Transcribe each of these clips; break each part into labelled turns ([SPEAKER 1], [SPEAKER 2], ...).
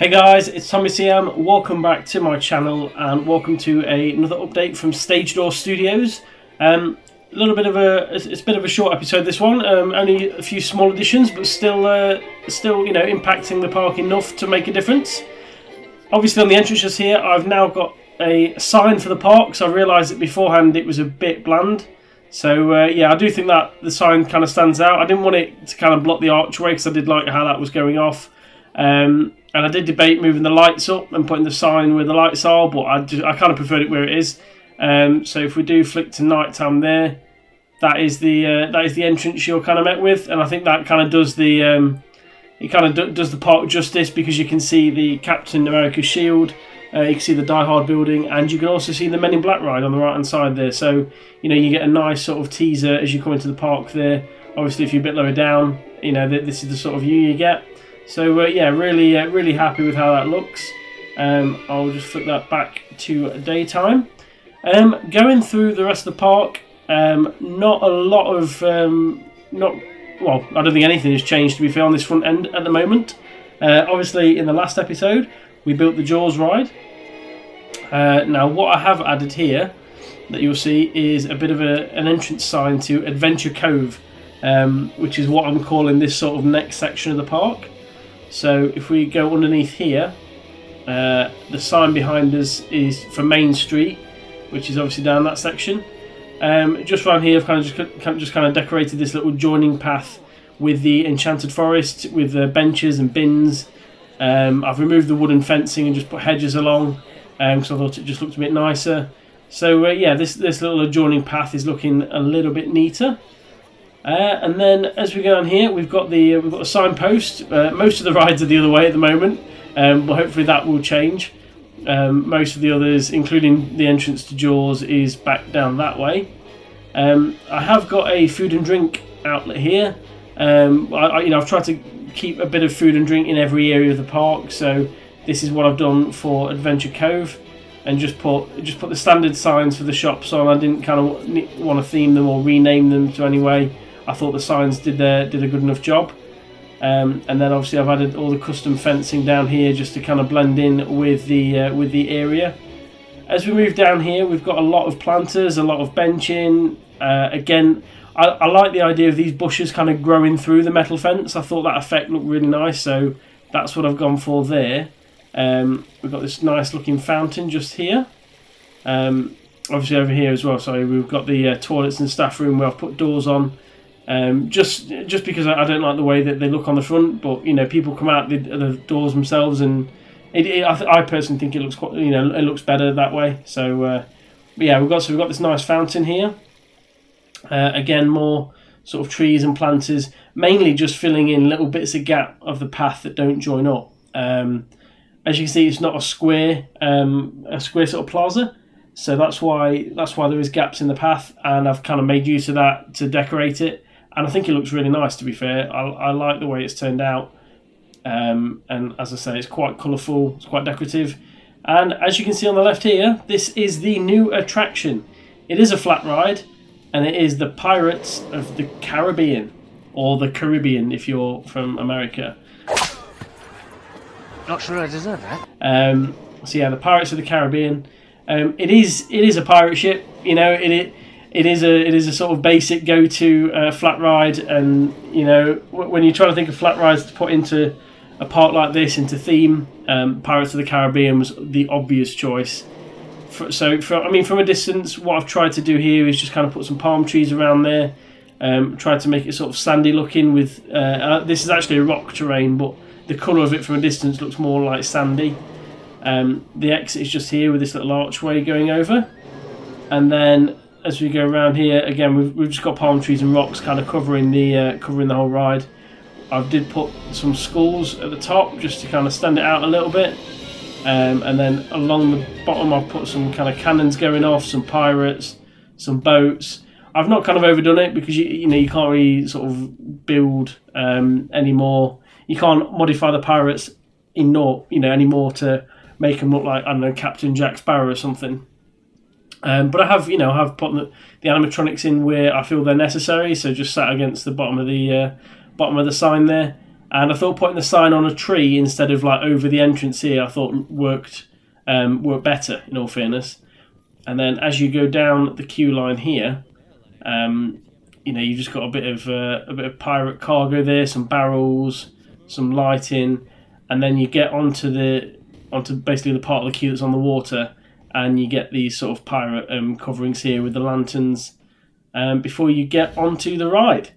[SPEAKER 1] Hey guys, it's Tom.m. Welcome back to my channel and welcome to another update from Stagedoor Studios. A little bit of a short episode this one. Only a few small additions, but still impacting the park enough to make a difference. Obviously on the entrance just here, I've now got a sign for the park. So I realised that beforehand it was a bit bland. So I do think that the sign kind of stands out. I didn't want it to kind of block the archway because I did like how that was going off. And I did debate moving the lights up and putting the sign where the lights are, but I kind of preferred it where it is. So if we do flick to nighttime there, that is the entrance you're kind of met with, and I think that kind of does the does the park justice because you can see the Captain America shield, you can see the Die Hard building, and you can also see the Men in Black ride on the right hand side there. So you get a nice sort of teaser as you come into the park there. Obviously, if you're a bit lower down, this is the sort of view you get. So really happy with how that looks. I'll just flip that back to daytime. Going through the rest of the park, not a lot of I don't think anything has changed to be fair on this front end at the moment. Obviously in the last episode we built the Jaws ride. Now what I have added here that you'll see is a bit of an entrance sign to Adventure Cove, which is what I'm calling this sort of next section of the park. So if we go underneath here, the sign behind us is for Main Street, which is obviously down that section. Just around here, I've just decorated this little joining path with the Enchanted Forest, with the benches and bins. I've removed the wooden fencing and just put hedges along, because I thought it just looked a bit nicer. So this little adjoining path is looking a little bit neater. And then as we go on here, we've got a signpost. Most of the rides are the other way at the moment, but hopefully that will change. Most of the others, including the entrance to Jaws, is back down that way. I have got a food and drink outlet here. I've tried to keep a bit of food and drink in every area of the park, so this is what I've done for Adventure Cove, and just put the standard signs for the shops on. I didn't kind of want to theme them or rename them to any way. I thought the signs did a good enough job, and then obviously I've added all the custom fencing down here just to kind of blend in with the area. As we move down here, we've got a lot of planters, a lot of benching. Again, I like the idea of these bushes kind of growing through the metal fence. I thought that effect looked really nice, so that's what I've gone for there. We've got this nice looking fountain just here. Obviously over here as well, sorry, we've got the toilets and staff room where I've put doors on. Just because I don't like the way that they look on the front, but people come out the doors themselves, and I personally think it looks quite, it looks better that way. So we've got this nice fountain here. Again, more sort of trees and planters, mainly just filling in little bits of gap of the path that don't join up. As you can see, it's not a square sort of plaza, so that's why there is gaps in the path, and I've kind of made use of that to decorate it. And I think it looks really nice, to be fair. I like the way it's turned out. And as I say, it's quite colourful, it's quite decorative. And as you can see on the left here, this is the new attraction. It is a flat ride, and it is the Pirates of the Caribbean, or the Caribbean if you're from America.
[SPEAKER 2] Not sure I deserve that.
[SPEAKER 1] The Pirates of the Caribbean. It is a pirate ship, It is a sort of basic go-to flat ride, and when you're trying to think of flat rides to put into a park like this, into theme, Pirates of the Caribbean was the obvious choice. From a distance, what I've tried to do here is just kind of put some palm trees around there, tried to make it sort of sandy looking with. This is actually a rock terrain, but the colour of it from a distance looks more like sandy. The exit is just here with this little archway going over, and then as we go around here, again, we've just got palm trees and rocks kind of covering the whole ride. I did put some skulls at the top just to kind of stand it out a little bit, and then along the bottom I've put some kind of cannons going off, some pirates, some boats. I've not kind of overdone it because you can't really sort of build anymore. You can't modify the pirates anymore to make them look like, I don't know, Captain Jack Sparrow or something. But I have put the animatronics in where I feel they're necessary. So just sat against the bottom of the sign there, And I thought putting the sign on a tree instead of like over the entrance here, I thought worked better, in all fairness. And then as you go down the queue line here, you've just got a bit of pirate cargo there, some barrels, some lighting, and then you get onto basically the part of the queue that's on the water, and you get these sort of pirate coverings here with the lanterns before you get onto the ride.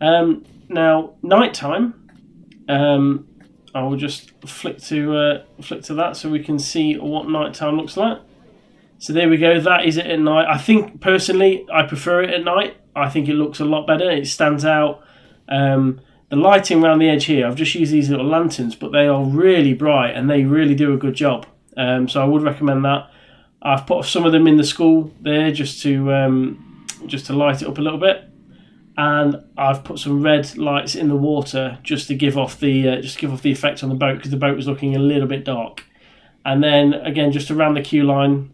[SPEAKER 1] Now, nighttime. I will just flick to that so we can see what nighttime looks like. So there we go. That is it at night. I think personally, I prefer it at night. I think it looks a lot better. It stands out. The lighting around the edge here, I've just used these little lanterns, but they are really bright and they really do a good job. So I would recommend that. I've put some of them in the school there just to light it up a little bit. And I've put some red lights in the water just to give off the effect on the boat, because the boat was looking a little bit dark. And then again, just around the queue line,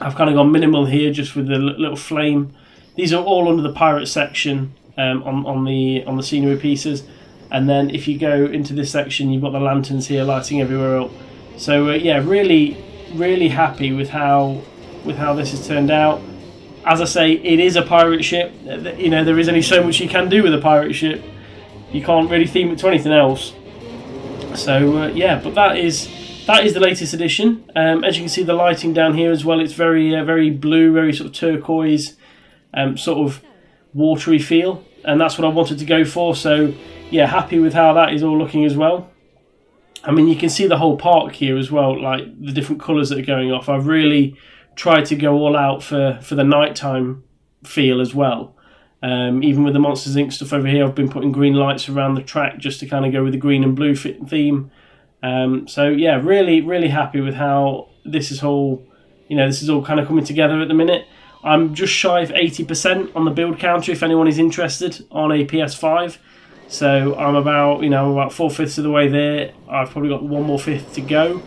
[SPEAKER 1] I've kind of gone minimal here, just with the little flame. These are all under the pirate section on the scenery pieces. And then if you go into this section, you've got the lanterns here lighting everywhere up. So really, really happy with how this has turned out. As I say, it is a pirate ship. There is only so much you can do with a pirate ship. You can't really theme it to anything else. So but that is the latest edition. As you can see, the lighting down here as well. It's very very blue, very sort of turquoise, sort of watery feel, and that's what I wanted to go for. So happy with how that is all looking as well. I mean, you can see the whole park here as well, like the different colours that are going off. I've really tried to go all out for the nighttime feel as well. Even with the Monsters Inc. stuff over here, I've been putting green lights around the track just to kind of go with the green and blue theme. Really, really happy with how this is all kind of coming together at the minute. I'm just shy of 80% on the build counter if anyone is interested on a PS5. So I'm about 4/5 of the way there. I've probably got 1/5 to go.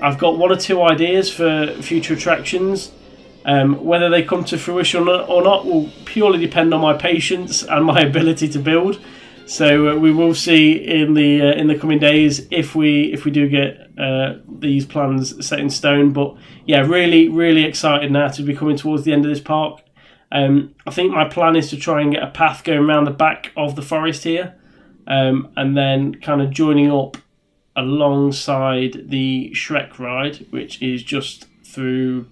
[SPEAKER 1] I've got 1 or 2 ideas for future attractions. Whether they come to fruition or not will purely depend on my patience and my ability to build. So we will see in the coming days if we do get these plans set in stone. But really, really excited now to be coming towards the end of this park. I think my plan is to try and get a path going around the back of the forest here, and then kind of joining up alongside the Shrek ride, which is just through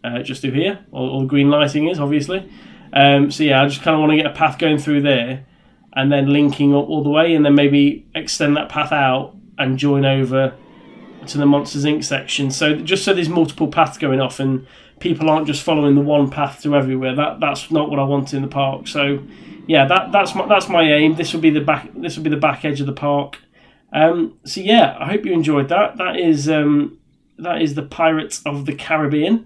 [SPEAKER 1] here. All the green lighting is, obviously. I just kind of want to get a path going through there, and then linking up all the way, and then maybe extend that path out and join over to the Monsters Inc. section. So just so there's multiple paths going off, and people aren't just following the one path to everywhere. That's not what I want in the park. So that's my aim. This will be the back edge of the park. I hope you enjoyed that. That is the Pirates of the Caribbean.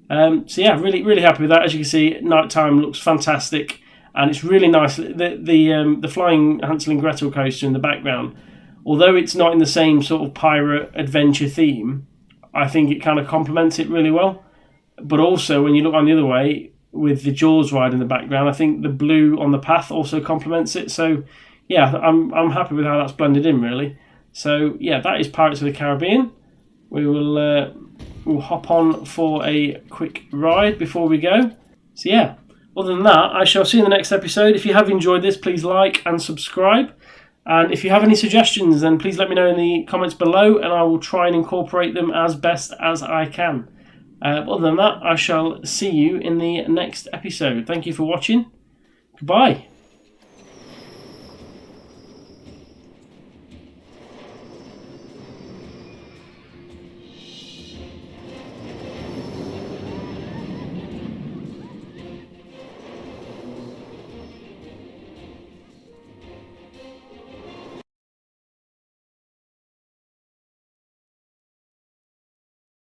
[SPEAKER 1] Really, really happy with that. As you can see, nighttime looks fantastic, and it's really nice. The flying Hansel and Gretel coaster in the background, although it's not in the same sort of pirate adventure theme, I think it kind of complements it really well. But also, when you look on the other way with the Jaws ride in the background, I think the blue on the path also complements it. So I'm happy with how that's blended in, really. So that is Pirates of the Caribbean. We will we'll hop on for a quick ride before we go. So other than that, I shall see you in the next episode. If you have enjoyed this, please like and subscribe. And if you have any suggestions, then please let me know in the comments below, and I will try and incorporate them as best as I can. Other than that, I shall see you in the next episode. Thank you for watching. Goodbye.